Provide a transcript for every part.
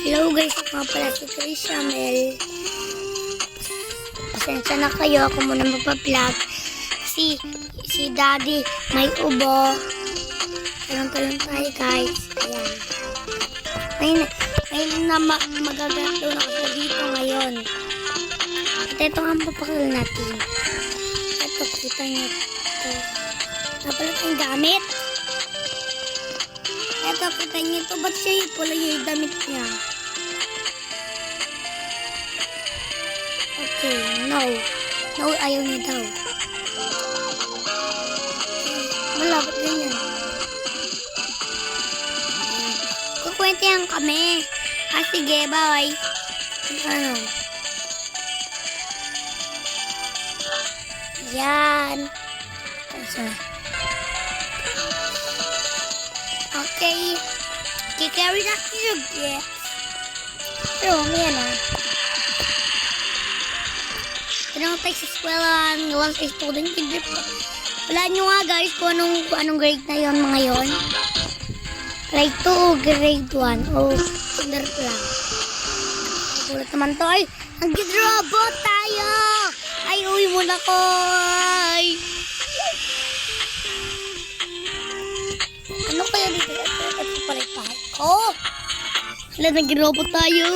Hello guys, ako nga pala si Chris Ramel. Pasensya na kayo, ako muna magpa-vlog. Si Daddy may ubo. Talong-talong tayo guys. Ayan. May magagalaw na ako dito ngayon. At ito nga ang papakil natin. Ito, kita nyo ito. Napala tayong gamit. Ito, kita nyo ito. Ba't siya yung pula yung damit niya? Okay, no. No, ayaw niya daw. Wala, ba't ganyan? Kukwentihan kami. Sige, bye. Ano? Yan. Okay. Kikarry natin yung gifts. Pero, yan Tinanong tayo sa eskwelahan. Gawan sa student. Wala nyo nga guys kung anong grade na yon mga yon. Grade 2 o grade 1 o kinder lang. Ulit naman to ay nag-robot tayo. Ay uwi muna ko. Ay. Ano kaya dito? Ito palit pa ko. Wala nag-robot tayo.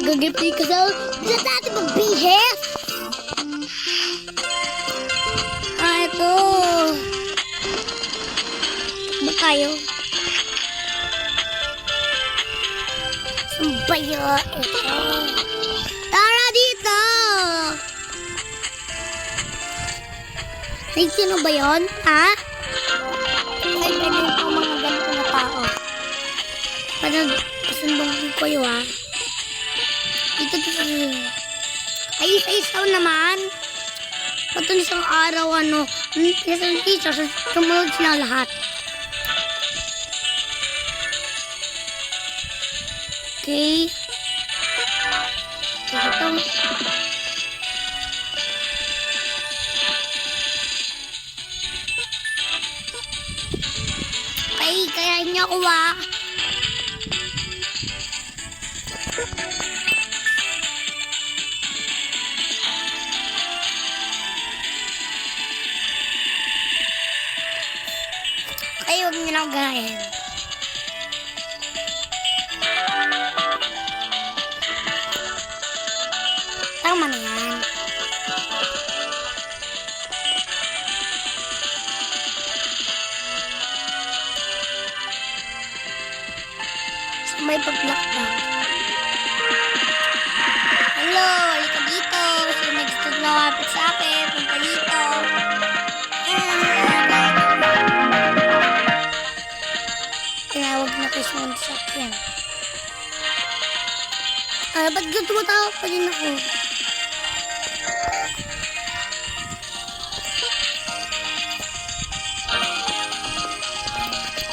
Gagipti ka sa hindi natin magbihis. Ito. Ba tayo? Sumbaya ito. Tara dito! Ay, sino ba yun? Ha? Ay, pwede ito mga ganito na tao. Parang kasundong ko kayo ha. Dito. Ayos daw naman. Bato isang araw isang teacher, sumunod sila lahat. Okay. Ito. Okay, kaya niyo ako Ay, huwag niyo lang ganahin. Tama na yan. So, may pag-lockdown. Hello, halika dito. Kasi may gusto na wapit sa akin. Punta dito. Tinawag na kayo sa sakyan. Ba't tumatawa pa din ako?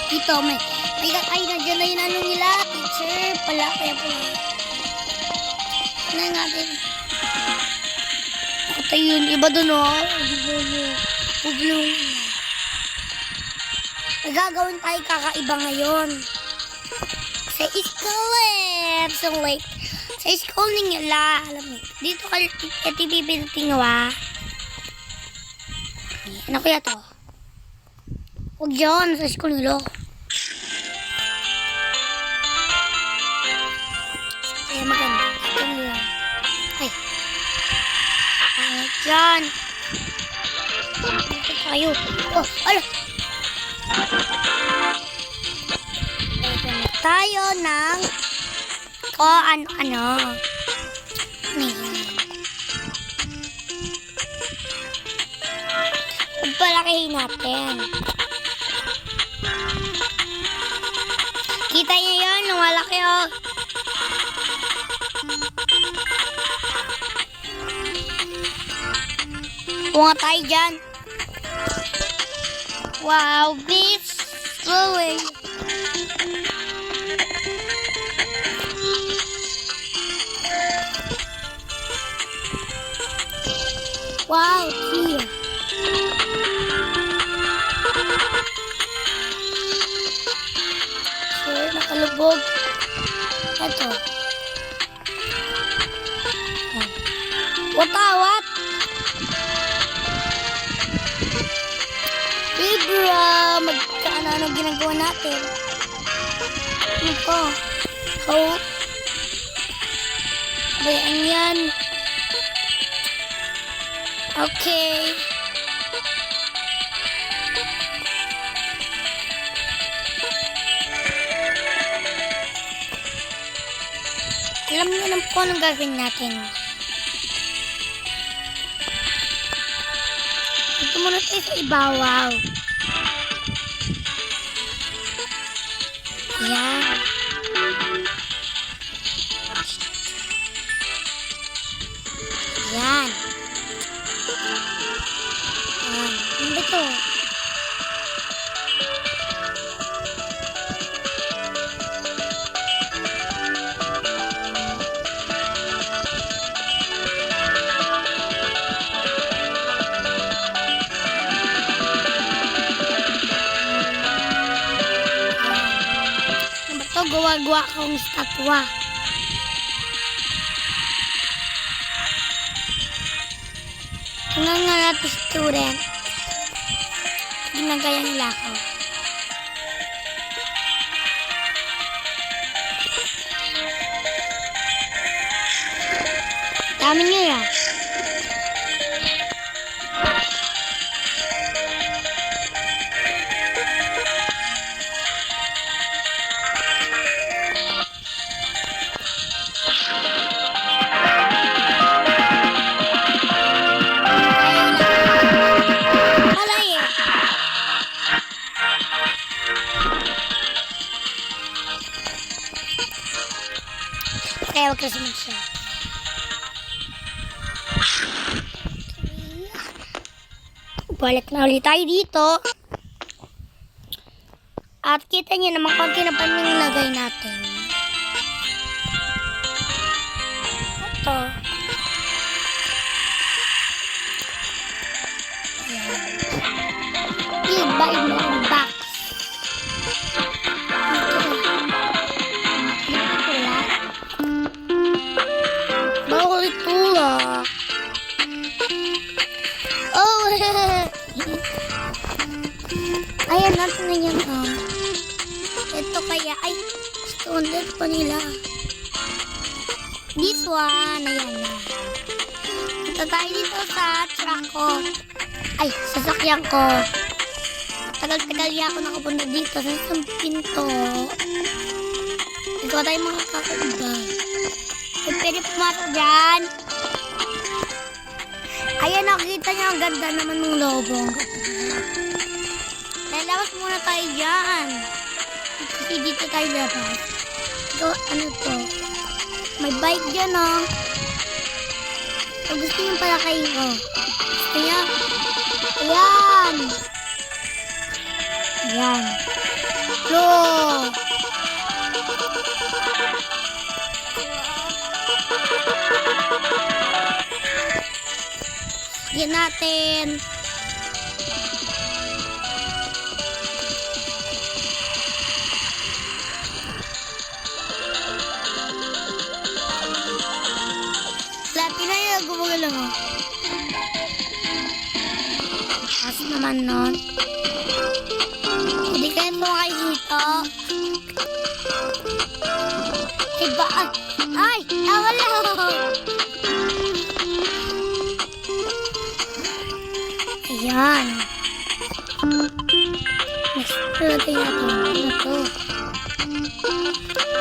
Dito, ay, nandiyan na yung nila. Teacher, pala, kaya pala. Ano natin? Ito yun, iba dun Huwag yung nagagawin tayo kakaiba ngayon. Sa school so like, sa school nila, alam mo, dito ka, ito bibinting Ano kaya to? Huwag dyan, sa school nila. Kaya maganda. Ito nila. Ay. Dyan. Dito tayo. Oh, ala. Dito na tayo ng ano. Pagpalakihin natin. Kita niyo yun, lumalaki Bunga tayo dyan. Wow, beef slowing. Wow, here. Kalubog. Ito. What? Libra, ano ginagawa natin? Ano po? Hope. Bayaan yan. Okay. Alam niyo na po anong gagawin natin. Ito muna tayo sa ibabaw. Ayan. Ayan. Ayan. Ano ba ito? Gawa-gawa akong statwa. Tingnan nga natin student. Ginagaya nila ako. Dami nyo yan. Kaya huwag kasi mag-share. Balik na ulit tayo dito. At kita nyo naman konti na paninagay natin. Ito. Iba ang box. Ayan, natin na yan. Ito kaya, ay, standard pa nila. This one, ayan na. Ito tayo dito sa truck ko. Ay, sasakyan ko. Tagal-tagal niya ako nakapunta dito sa isang pinto. Ikaw tayo mga kakaiba. Ay, pwede pumasok dyan. Ayan, nakikita niyo, ang ganda naman ng lobo. Lalabas muna tayo dyan. Kasi dito tayo labas. Ito, ano to? May bike dyan, oh. So, gusto nyo pala kayo, oh. Gusto nyo? Ayan. Ayan. Look. Yan natin. Pinay, gumagala mo. Kasi naman nun. Hindi kayo tumakay dito. Iba. Ay! Nawala! Ayan. Next natin natin. Ano to?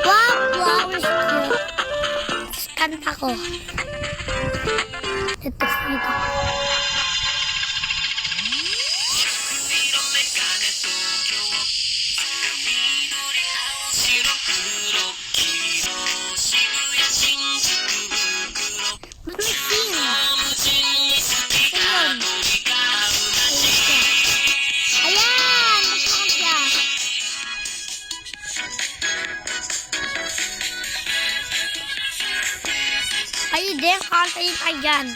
Wow! Flowers cute. Kanta ko. Ito dito. Ay, din, kantayin ka dyan.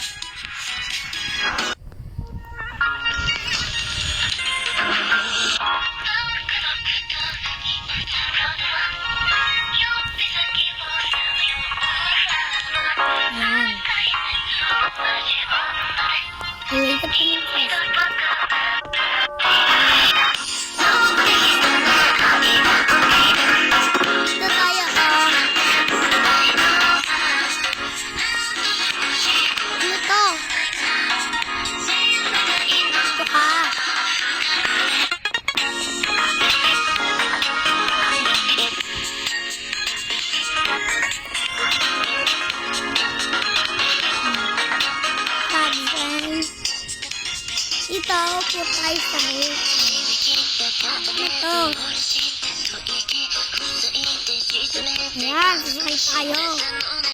Ito, po tayo sa roof. Ito. Ayan, sasakay tayo.